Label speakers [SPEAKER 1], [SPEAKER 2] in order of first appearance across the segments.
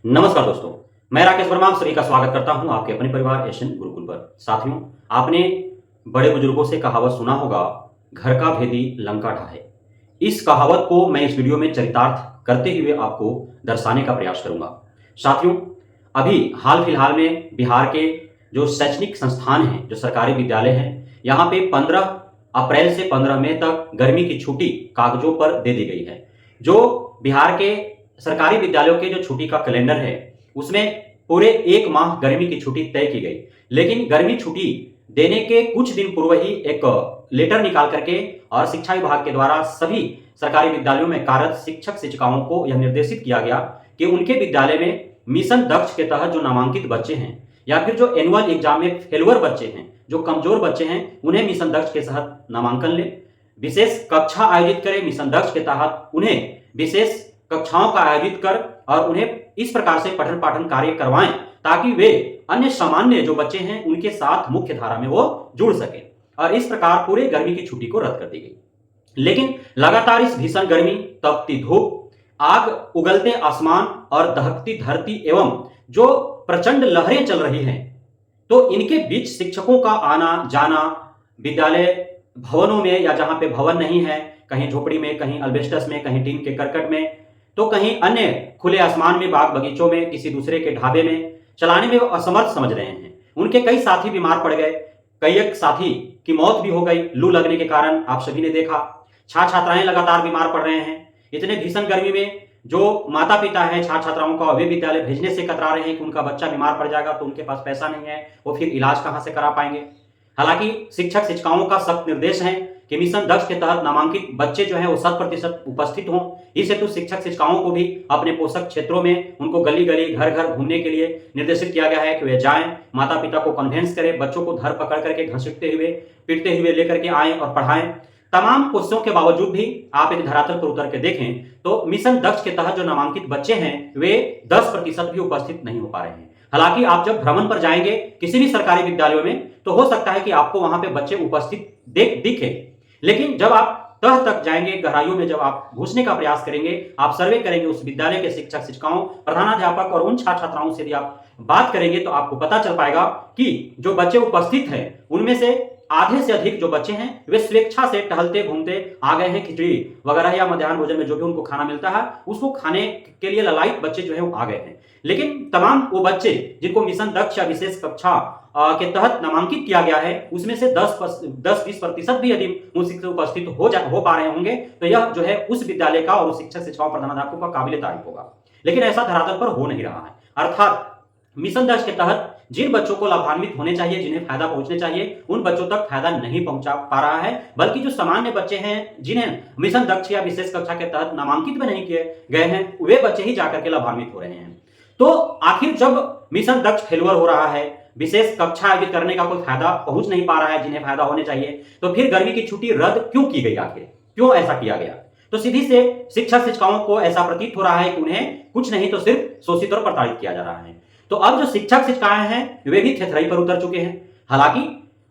[SPEAKER 1] नमस्कार दोस्तों, मैं राकेश वर्मा आप सभी का स्वागत करता हूं आपके अपने परिवार एशियन गुरुकुल पर। साथियों, आपने बड़े बुजुर्गों से कहावत सुना होगा, घर का भेदी लंका ढाहे। इस कहावत को मैं इस वीडियो में चरितार्थ करते हुए आपको दर्शाने का प्रयास करूंगा। साथियों, अभी हाल फिलहाल में बिहार के जो शैक्षणिक संस्थान हैं, जो सरकारी विद्यालय हैं, यहाँ पे 15 अप्रैल से 15 मई तक गर्मी की छुट्टी कागजों पर दे दी गई है। जो बिहार के सरकारी विद्यालयों के जो छुट्टी का कैलेंडर है, उसमें पूरे 1 माह गर्मी की छुट्टी तय की गई। लेकिन गर्मी छुट्टी देने के कुछ दिन पूर्व ही एक लेटर निकाल करके और शिक्षा विभाग के द्वारा सभी सरकारी विद्यालयों में कार्यरत शिक्षक शिक्षिकाओं को यह निर्देशित किया गया कि उनके विद्यालय में मिशन दक्ष के तहत जो नामांकित बच्चे हैं या फिर जो एनुअल एग्जाम में फेलुअर बच्चे हैं, जो कमजोर बच्चे हैं, उन्हें मिशन दक्ष के तहत नामांकन लें। विशेष कक्षा आयोजित करें मिशन दक्ष के तहत, उन्हें विशेष कक्षाओं का आयोजित कर और उन्हें इस प्रकार से पठन पाठन कार्य करवाएं ताकि वे अन्य सामान्य जो बच्चे हैं उनके साथ मुख्य धारा में वो जुड़ सके। और इस प्रकार पूरे गर्मी की छुट्टी को रद्द कर दी गई। लेकिन लगातार इस भीषण गर्मी, तपती धूप, आग उगलते आसमान और दहकती धरती एवं जो प्रचंड लहरें चल रही हैं, तो इनके बीच शिक्षकों का आना जाना विद्यालय भवनों में या जहां पे भवन नहीं है, कहीं झोपड़ी में, कहीं अल्बेस्टस में, कहीं टीन के करकट में, तो कहीं अन्य खुले आसमान में, बाग बगीचों में, किसी दूसरे के ढाबे में चलाने में वो असमर्थ समझ रहे हैं। उनके कई साथी बीमार पड़ गए, कई एक साथी की मौत भी हो गई लू लगने के कारण, आप सभी ने देखा। छात्र छात्राएं लगातार बीमार पड़ रहे हैं। इतने भीषण गर्मी में जो माता पिता हैं छात्र छात्राओं का, वे विद्यालय भेजने से कतरा रहे हैं कि उनका बच्चा बीमार पड़ जाएगा तो उनके पास पैसा नहीं है, वो फिर इलाज कहां से करा पाएंगे। हालांकि शिक्षक शिक्षिकाओं का सख्त निर्देश है कि मिशन दक्ष के तहत नामांकित बच्चे जो हैं वो 100% उपस्थित हों। इस हेतु शिक्षक शिक्षिकाओं को भी अपने पोषक क्षेत्रों में उनको गली गली घर घर घूमने के लिए निर्देशित किया गया है कि वे जाएं, माता पिता को कन्वेंस करें, बच्चों को धर पकड़ करके घसीटते हुए पीटते हुए लेकर के आएं और पढ़ाएं। तमाम कोशिशों के बावजूद भी आप यदि धरातल पर उतर के देखें तो मिशन दक्ष के तहत जो नामांकित बच्चे हैं वे 10% भी उपस्थित नहीं हो पा रहे हैं। हालांकि आप जब भ्रमण पर जाएंगे किसी भी सरकारी विद्यालयों में तो हो सकता है कि आपको वहां पे बच्चे उपस्थित दिखे, लेकिन जब आप तह तक जाएंगे, गहराइयों में जब आप घुसने का प्रयास करेंगे, आप सर्वे करेंगे उस विद्यालय के शिक्षक शिक्षिकाओं, प्रधानाध्यापक और उन छात्र छात्राओं से भी आप बात करेंगे तो आपको पता चल पाएगा कि जो बच्चे उपस्थित हैं उनमें से आधे से अधिक जो बच्चे हैं वे स्वेच्छा से टहलते घूमते आ गए हैं। खिचड़ी वगैरह या मध्याह्न भोजन में जो भी उनको खाना मिलता है उसको खाने के लिए ललायत बच्चे जो है वो आ गए हैं। लेकिन तमाम वो बच्चे जिनको मिशन दक्ष या विशेष कक्षा के तहत नामांकित किया गया है उसमें से 10-20% भी यदि उन शिक्षक उपस्थित हो पा रहे होंगे तो यह जो है उस विद्यालय का और उस शिक्षक शिक्षाओं प्रधानाध्यापकों का काबिल तारीफ होगा। लेकिन ऐसा धरातल पर हो नहीं रहा है। अर्थात मिशन दक्ष के तहत जिन बच्चों को लाभान्वित होने चाहिए, जिन्हें फायदा पहुंचने चाहिए, उन बच्चों तक फायदा नहीं पहुंचा पा रहा है, बल्कि जो सामान्य बच्चे हैं जिन्हें मिशन दक्ष या विशेष कक्षा के तहत नामांकित भी नहीं किए गए हैं वे बच्चे ही जाकर के लाभान्वित हो रहे हैं। तो आखिर जब मिशन दक्ष फेलुअर हो रहा है, विशेष कक्षा आयोजित करने का कोई फायदा पहुंच नहीं पा रहा है जिन्हें फायदा होने चाहिए, तो फिर गर्मी की छुट्टी रद्द क्यों की गई? आखिर क्यों ऐसा किया गया? तो सीधी से शिक्षक शिक्षिकाओं को ऐसा प्रतीत हो रहा है कि उन्हें कुछ नहीं तो सिर्फ शोषित और प्रताड़ित किया जा रहा है। तो अब जो शिक्षक शिक्षिकाएं हैं वे भी थेथराई पर उतर चुके हैं। हालांकि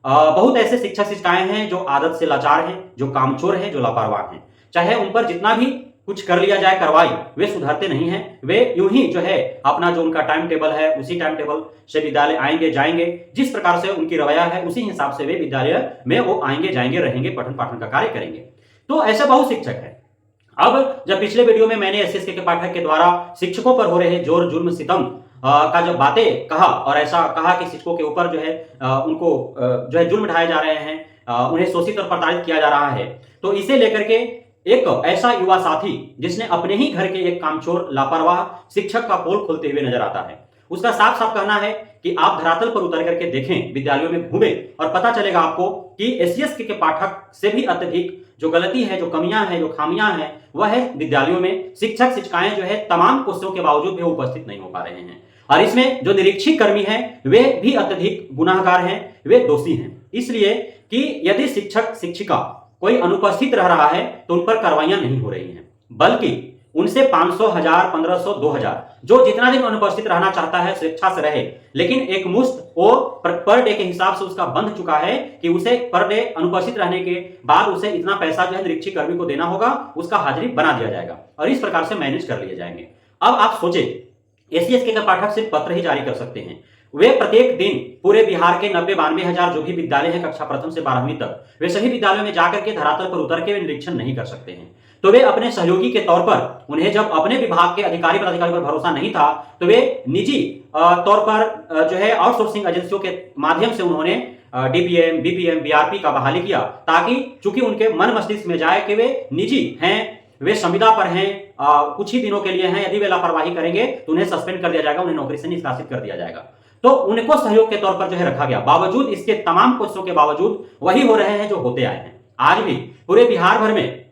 [SPEAKER 1] बहुत ऐसे शिक्षक शिक्षिकाएं हैं जो आदत से लाचार हैं, जो कामचोर हैं, जो लापरवाह हैं। चाहे उन पर जितना भी कुछ कर लिया जाए कार्रवाई, वे सुधरते नहीं हैं। वे यूं ही जो है अपना जो उनका टाइम टेबल है उसी टाइम टेबल से विद्यालय आएंगे जाएंगे, जिस प्रकार से उनकी रवैया है उसी हिसाब से वे विद्यालय में वो आएंगे जाएंगे रहेंगे, पठन पाठन का कार्य करेंगे। तो ऐसे बहुत शिक्षक है। अब जब पिछले वीडियो में मैंने एसएसके के पाठक के द्वारा शिक्षकों पर हो रहे जोर जुर्म सितम का जब बातें कहा और ऐसा कहा कि शिक्षकों के ऊपर जो है उनको जो है जुल्म ढाए जा रहे हैं, उन्हें शोषित और प्रताड़ित किया जा रहा है, तो इसे लेकर के एक ऐसा युवा साथी जिसने अपने ही घर के एक कामचोर लापरवाह शिक्षक का पोल खोलते हुए नजर आता है, उसका साफ साफ कहना है कि आप धरातल पर उतर करके देखें, विद्यालयों में घूमें और पता चलेगा आपको कि एससीएसके के पाठक से भी अत्यधिक जो गलती है, जो कमियां हैं, जो खामियां हैं, वह है विद्यालयों में शिक्षक शिक्षिकाएं जो है तमाम कोशिशों के बावजूद भी उपस्थित नहीं हो पा रहे हैं। और इसमें जो निरीक्षक कर्मी हैं वे भी अत्यधिक गुनाहगार हैं, वे दोषी हैं। इसलिए कि यदि शिक्षक शिक्षिका कोई अनुपस्थित रह रहा है तो उन पर कार्रवाइयां नहीं हो रही हैं, बल्कि उनसे 500, 1000, 1500, 2000 जो जितना दिन अनुपस्थित रहना चाहता है स्वेच्छा से रहे, लेकिन एक मुश्त वो पर डे के हिसाब से उसका बंध चुका है कि उसे पर डे अनुपस्थित रहने के बाद उसे इतना पैसा जो है निरीक्षक कर्मी को देना होगा, उसका हाजिरी बना दिया जाएगा और इस प्रकार से मैनेज कर लिए जाएंगे। अब आप सोचे एससीएसके का पाठक सिर्फ पत्र ही जारी कर सकते हैं। वे प्रत्येक दिन पूरे बिहार के 90-92 हजार जो भी विद्यालय हैं कक्षा प्रथम से 12वीं तक, वे सभी विद्यालयों में जाकर के धरातल पर उतर के वे निरीक्षण नहीं कर सकते हैं। तो वे अपने सहयोगी के तौर पर, उन्हें जब अपने विभाग के अधिकारी पदाधिकारी पर भरोसा नहीं था, तो वे निजी तौर पर जो है आउटसोर्सिंग एजेंसियों के माध्यम से उन्होंने डीपीएम, बीपीएम, बीआरपी का बहाली किया, ताकि चूंकि उनके मन मस्तिष्क में जाए कि वे निजी हैं, वे संविदा पर हैं, कुछ ही दिनों के लिए हैं, यदि वे लापरवाही करेंगे तो उन्हें सस्पेंड कर दिया जाएगा, उन्हें नौकरी से निष्कासित कर दिया जाएगा। तो उनको सहयोग के तौर पर जो है रखा गया। बावजूद इसके, तमाम कोशिशों के बावजूद वही हो रहे हैं जो होते आए हैं। आज भी पूरे बिहार भर में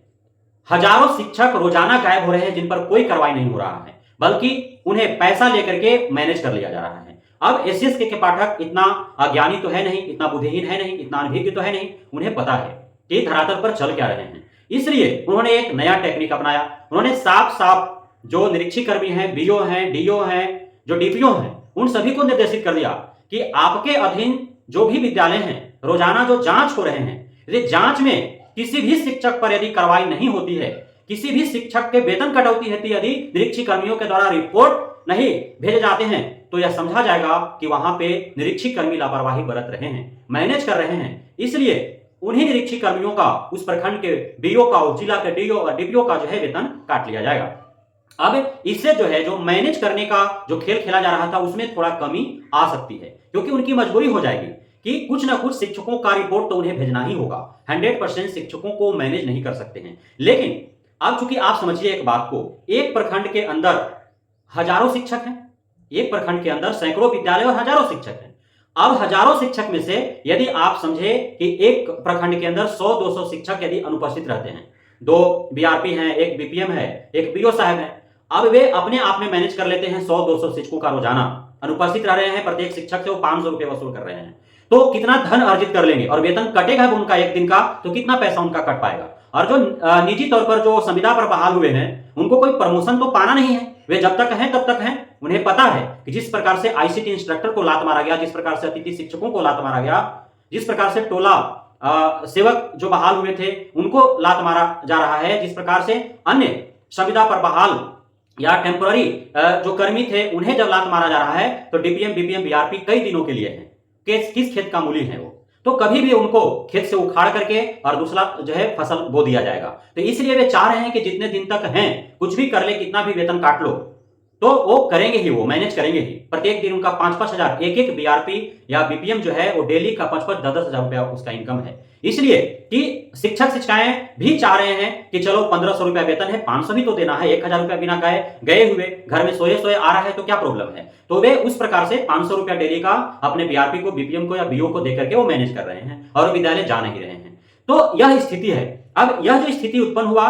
[SPEAKER 1] हजारों शिक्षक रोजाना गायब हो रहे हैं, जिन पर कोई कार्रवाई नहीं हो रहा है, बल्कि उन्हें पैसा लेकर के मैनेज कर लिया जा रहा है। अब एससीएसके के पाठक इतना अज्ञानी तो है नहीं, इतना बुद्धिहीन है नहीं, इतना अनभिज्ञ तो है नहीं, उन्हें पता है कि धरातल पर चल क्या रहे हैं। इसलिए उन्होंने एक नया टेक्निक अपनाया। उन्होंने साफ साफ जो निरीक्षी कर्मी हैं, बीओ हैं, डीओ हैं, जो डीपीओ हैं, उन सभी को निर्देशित कर दिया कि आपके अधीन जो भी विद्यालय हैं, रोजाना जो जांच हो रहे हैं, यदि जांच में किसी भी शिक्षक पर यदि कार्रवाई नहीं होती है, किसी भी शिक्षक के वेतन कटौती होती है, यदि निरीक्षी कर्मियों के द्वारा रिपोर्ट नहीं भेजे जाते हैं, तो यह समझा जाएगा कि वहां पे निरीक्षी कर्मी लापरवाही बरत रहे हैं, मैनेज कर रहे हैं। इसलिए उन्हीं निरीक्षी कर्मियों का, उस प्रखंड के बीओ का, उस जिला के डीओ और डीपीओ का जो है वेतन काट लिया जाएगा। अब इससे जो है, जो मैनेज करने का जो खेल खेला जा रहा था, उसमें थोड़ा कमी आ सकती है, क्योंकि उनकी मजबूरी हो जाएगी कि कुछ ना कुछ शिक्षकों का रिपोर्ट तो उन्हें भेजना ही होगा। 100% शिक्षकों को मैनेज नहीं कर सकते हैं। लेकिन अब चूंकि आप समझिए एक बात को, एक प्रखंड के अंदर हजारों शिक्षक हैं, एक प्रखंड के अंदर सैकड़ों विद्यालय और हजारों शिक्षक हैं। अब हजारों शिक्षक में से यदि आप समझे कि एक प्रखंड के अंदर 100-200 शिक्षक यदि अनुपस्थित रहते हैं, 2 बीआरपी हैं, एक बीपीएम है, एक बीओ साहब है, अब वे अपने आप में मैनेज कर लेते हैं 100-200 शिक्षकों का रोजाना अनुपस्थित रह रहे हैं, प्रत्येक शिक्षक से वो 500 रुपए वसूल कर रहे हैं, तो कितना धन अर्जित कर लेंगे, और वेतन कटेगा उनका एक दिन का, तो कितना पैसा उनका कट पाएगा। और जो निजी तौर पर जो संविदा पर बहाल हुए हैं, उनको कोई प्रमोशन तो पाना नहीं है, वे जब तक हैं तब तक हैं। उन्हें पता है कि जिस प्रकार से आईसीटी इंस्ट्रक्टर को लात मारा गया, जिस प्रकार से अतिथि शिक्षकों को लात मारा गया, जिस प्रकार से टोला सेवक जो बहाल हुए थे उनको लात मारा जा रहा है, जिस प्रकार से अन्य संविदा पर बहाल या टेम्पररी जो कर्मी थे उन्हें जब लात मारा जा रहा है, तो डीपीएम, बीपीएम, बीआरपी कई दिनों के लिए है, किस खेत का मूली है वो, तो कभी भी उनको खेत से उखाड़ करके और दूसरा जो है फसल बो दिया जाएगा। तो इसलिए वे चाह रहे हैं कि जितने दिन तक हैं, कुछ भी कर ले, कितना भी वेतन काट लो, तो वो करेंगे ही, वो मैनेज करेंगे ही। प्रत्येक दिन उनका 5-5 हजार, एक बीआरपी या बीपीएम जो है वो डेली का 5-5, 10-10 हजार रुपया उसका इनकम है। इसलिए कि शिक्षक शिक्षिकाएं भी चाह रहे हैं कि चलो 1500 रुपया वेतन है, 500 भी तो देना है, 1000 रुपया बिना गए हुए घर में सोए आ रहा है, तो क्या प्रॉब्लम है। तो वे उस प्रकार से 500 रुपया डेली का अपने बीआरपी को, बीपीएम को या बीओ को देकर के वो मैनेज कर रहे हैं, और विद्यालय जा नहीं रहे हैं। तो यह स्थिति है। अब यह जो स्थिति उत्पन्न हुआ,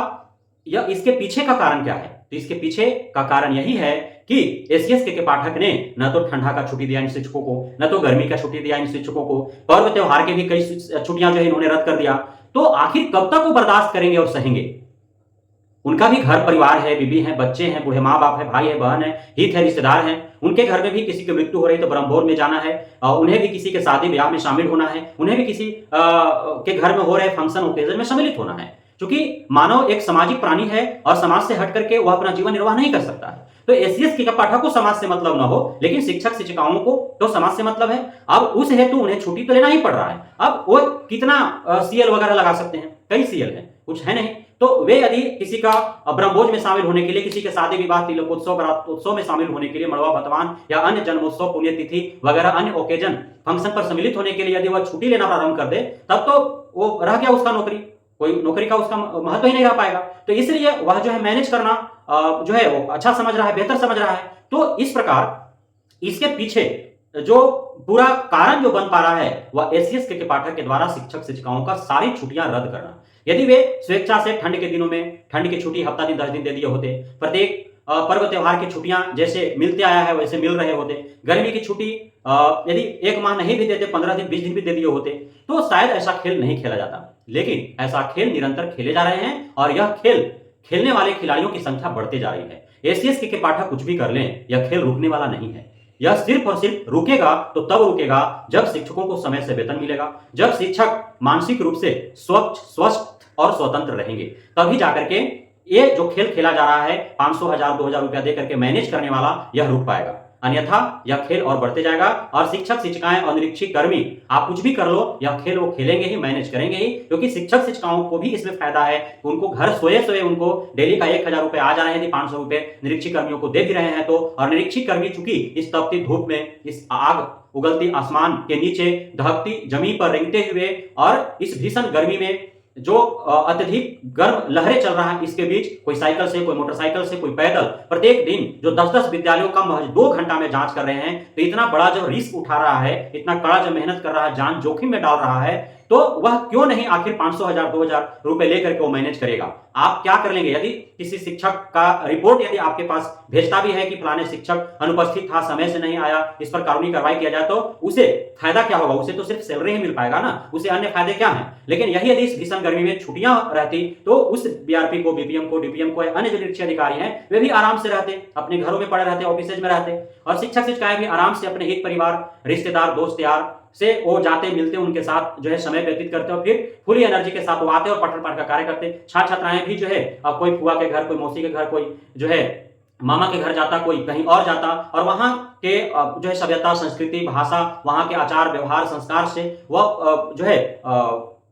[SPEAKER 1] यह इसके पीछे का कारण क्या है, तो इसके पीछे का कारण यही है कि एससीएसके के पाठक ने न तो ठंडा का छुट्टी दिया इन शिक्षकों को, न तो गर्मी का छुट्टी दिया इन शिक्षकों को, पर्व त्योहार के भी कई छुट्टियां जो है इन्होंने रद्द कर दिया। तो आखिर कब तक वो बर्दाश्त करेंगे और सहेंगे। उनका भी घर परिवार है, बीबी है, बच्चे हैं, बूढ़े माँ बाप है, भाई है, बहन है, हित है, रिश्तेदार हैं। उनके घर में भी किसी की मृत्यु हो रही तो ब्रह्मभोर में जाना है, उन्हें भी किसी के शादी ब्याह में शामिल होना है, उन्हें भी किसी के घर में हो रहे फंक्शन ओकेजन में सम्मिलित होना है। क्योंकि मानव एक सामाजिक प्राणी है और समाज से हट करके वह अपना जीवन निर्वाह नहीं कर सकता है। तो एससीएसके का पाठक को समाज से मतलब ना हो, लेकिन शिक्षक शिक्षिकाओं को तो समाज से मतलब है। अब उस हेतु उन्हें छुट्टी तो लेना ही पड़ रहा है। अब वो कितना सीएल वगैरह लगा सकते हैं, कई सीएल है, कुछ है नहीं। तो वे यदि किसी का ब्रह्मभोज में शामिल होने के लिए, किसी के शादी विवाह, तिलकोत्सव, बरातोत्सव में शामिल होने के लिए, मड़वा भतवान या अन्य जन्मोत्सव, पुण्यतिथि वगैरह अन्य ओकेजन फंक्शन पर सम्मिलित होने के लिए यदि वह छुट्टी लेना प्रारंभ कर दे, तब तो वो रह गया उसका नौकरी, कोई नौकरी का उसका महत्व ही नहीं रह पाएगा। तो इसलिए वह जो है मैनेज करना जो है वो अच्छा समझ रहा है, बेहतर समझ रहा है। तो इस प्रकार इसके पीछे जो पूरा कारण जो बन पा रहा है वह एससीएसके के पाठक के द्वारा शिक्षक शिक्षिकाओं का सारी छुट्टियां रद्द करना। यदि वे स्वेच्छा से ठंड के दिनों में ठंड की छुट्टी हफ्ता दिन 10 दिन दे दिए होते, प्रत्येक पर्व त्योहार की छुट्टियां जैसे मिलते आया है वैसे मिल रहे होते, गर्मी की छुट्टी यदि 1 माह नहीं भी देते, 15 दिन 20 दिन भी दे दिए होते, तो शायद ऐसा खेल नहीं खेला जाता। लेकिन ऐसा खेल निरंतर खेले जा रहे हैं और यह खेल खेलने वाले खिलाड़ियों की संख्या बढ़ते जा रही है। एससीएसके के पाठक कुछ भी कर लें, यह खेल रुकने वाला नहीं है। यह सिर्फ और सिर्फ रुकेगा तो तब रुकेगा जब शिक्षकों को समय से वेतन मिलेगा, जब शिक्षक मानसिक रूप से स्वच्छ, स्वस्थ और स्वतंत्र रहेंगे, तभी जाकर के ये जो खेल खेला जा रहा है 500 हजार 2000 रुपया दे करके मैनेज करने वाला, यह रुक पाएगा। अन्यथा यह खेल और बढ़ते जाएगा और शिक्षक शिक्षिकाएं और निरीक्षक कर्मी आप कुछ भी कर लो, यह खेल वो खेलेंगे ही, मैनेज करेंगे ही, क्योंकि शिक्षक शिक्षिकाओं को भी इसमें फायदा है। उनको घर सोए सोए उनको डेली का 1000 रुपए आ जा रहे हैं, यदि 500 रुपए निरीक्षक कर्मियों को दे भी रहे हैं तो। और निरीक्षक कर्मी चूंकि इस तपती धूप में, इस आग उगलती आसमान के नीचे, दहकती जमीन पर रेंगते हुए और इस भीषण गर्मी में जो अत्यधिक गर्म लहरें चल रहा है, इसके बीच कोई साइकिल से, कोई मोटरसाइकिल से, कोई पैदल प्रत्येक दिन जो 10-10 विद्यालयों का महज 2 घंटा में जांच कर रहे हैं, तो इतना बड़ा जो रिस्क उठा रहा है, इतना कड़ा जो मेहनत कर रहा है, जान जोखिम में डाल रहा है, तो वह क्यों नहीं आखिर 500 हजार 2000 रुपए लेकर के वो मैनेज करेगा। आप क्या कर लेंगे? यदि किसी शिक्षक का रिपोर्ट यदि आपके पास भेजता भी है कि फलाने शिक्षक अनुपस्थित था, समय से नहीं आया, इस पर कानूनी कार्रवाई किया जाए, तो उसे फायदा क्या होगा? उसे तो सिर्फ सैलरी ही मिल पाएगा ना, उसे अन्य फायदे क्या हैं? लेकिन यही यदि इस भीषण गर्मी में छुट्टियां रहती तो उस बीआरपी को, बीपीएम को, डीपीएम को, अन्य जो निरीक्षक अधिकारी हैं वे भी आराम से रहते, अपने घरों में पड़े रहते, ऑफिस में रहते, और शिक्षक शिक्षिकाएं भी आराम से अपने हित परिवार, रिश्तेदार, दोस्त यार से वो जाते, मिलते, उनके साथ जो है समय व्यतीत करते और फिर फुली एनर्जी के साथ वो आते और पठन पाठ का कार्य करते। छात्र छात्राएं भी जो है अब कोई फुआ के घर, कोई मौसी के घर, कोई जो है मामा के घर जाता, कोई कहीं और जाता, और वहां के जो है सभ्यता, संस्कृति, भाषा, वहां के आचार व्यवहार, संस्कार से वह जो है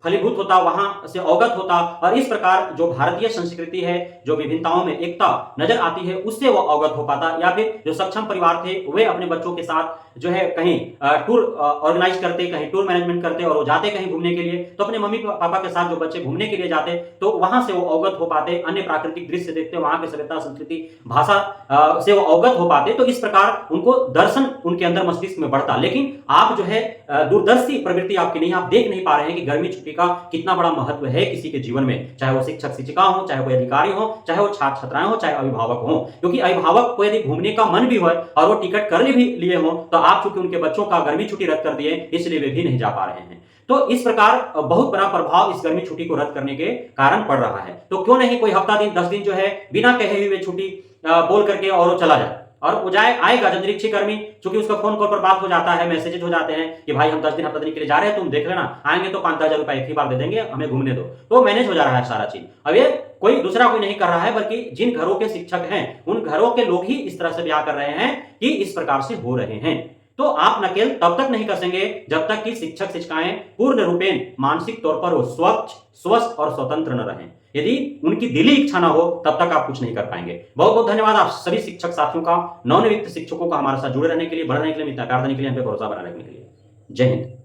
[SPEAKER 1] फलीभूत होता, वहां से अवगत होता, और इस प्रकार जो भारतीय संस्कृति है, जो विभिन्नताओं में एकता नजर आती है, उससे वो अवगत हो पाता। या फिर जो सक्षम परिवार थे वे अपने बच्चों के साथ जो है कहीं टूर ऑर्गेनाइज करते, कहीं टूर मैनेजमेंट करते और वो जाते कहीं घूमने के लिए, तो अपने मम्मी पापा के साथ जो बच्चे घूमने के लिए जाते तो वहां से वो अवगत हो पाते, अन्य प्राकृतिक दृश्य देखते, वहां के सभ्यता, संस्कृति, भाषा से वो अवगत हो पाते। तो इस प्रकार उनको दर्शन उनके अंदर मस्तिष्क में बढ़ता। लेकिन आप जो है दूरदर्शी प्रवृत्ति आपकी नहीं, आप देख नहीं पा रहे हैं कि गर्मी छुट्टी का कितना बड़ा महत्व है किसी के जीवन में, चाहे वो शिक्षक शिक्षिका हो, चाहे वो अधिकारी हो, चाहे वो छात्र छात्राएं हो, चाहे अभिभावक हो। क्योंकि अभिभावक को यदि घूमने का मन भी हो और वो टिकट कर भी लिए हो, तो आप चूंकि उनके बच्चों का गर्मी छुट्टी रद्द कर दिए, इसलिए वे भी नहीं जा पा रहे हैं। तो इस प्रकार बहुत बड़ा प्रभाव इस गर्मी छुट्टी को रद्द करने के कारण पड़ रहा है। तो क्यों नहीं कोई हफ्ता दिन, 10 दिन जो है बिना कहे हुए छुट्टी बोल करके और वो चला जाए, और वो जाए, आएगा जब निरीक्षक कर्मी, चूंकि उसका फोन कॉल पर बात हो जाता है, मैसेजेस हो जाते हैं कि भाई हम 10 दिन हफ्ता दिन के लिए जा रहे हैं, तुम देख लेना, आएंगे तो 5-10 हजार रुपए एक ही बार दे देंगे, हमें घूमने दो, तो मैनेज हो जा रहा है सारा चीज। अब ये कोई दूसरा कोई नहीं कर रहा है, बल्कि जिन घरों के शिक्षक हैं उन घरों के लोग ही इस तरह से ब्याह कर रहे हैं कि इस प्रकार से हो रहे हैं। तो आप नकेल तब तक नहीं कसेंगे जब तक कि शिक्षक शिक्षिकाएं पूर्ण रूपेण मानसिक तौर पर वो स्वच्छ, स्वस्थ और स्वतंत्र न रहें। यदि उनकी दिली इच्छा ना हो तब तक आप कुछ नहीं कर पाएंगे। बहुत बहुत धन्यवाद आप सभी शिक्षक साथियों का, नवनियुक्त शिक्षकों का हमारे साथ जुड़े रहने के लिए, बढ़ने के लिए, मित्रता देने के लिए, हम पे भरोसा बनाने के लिए। जय हिंद।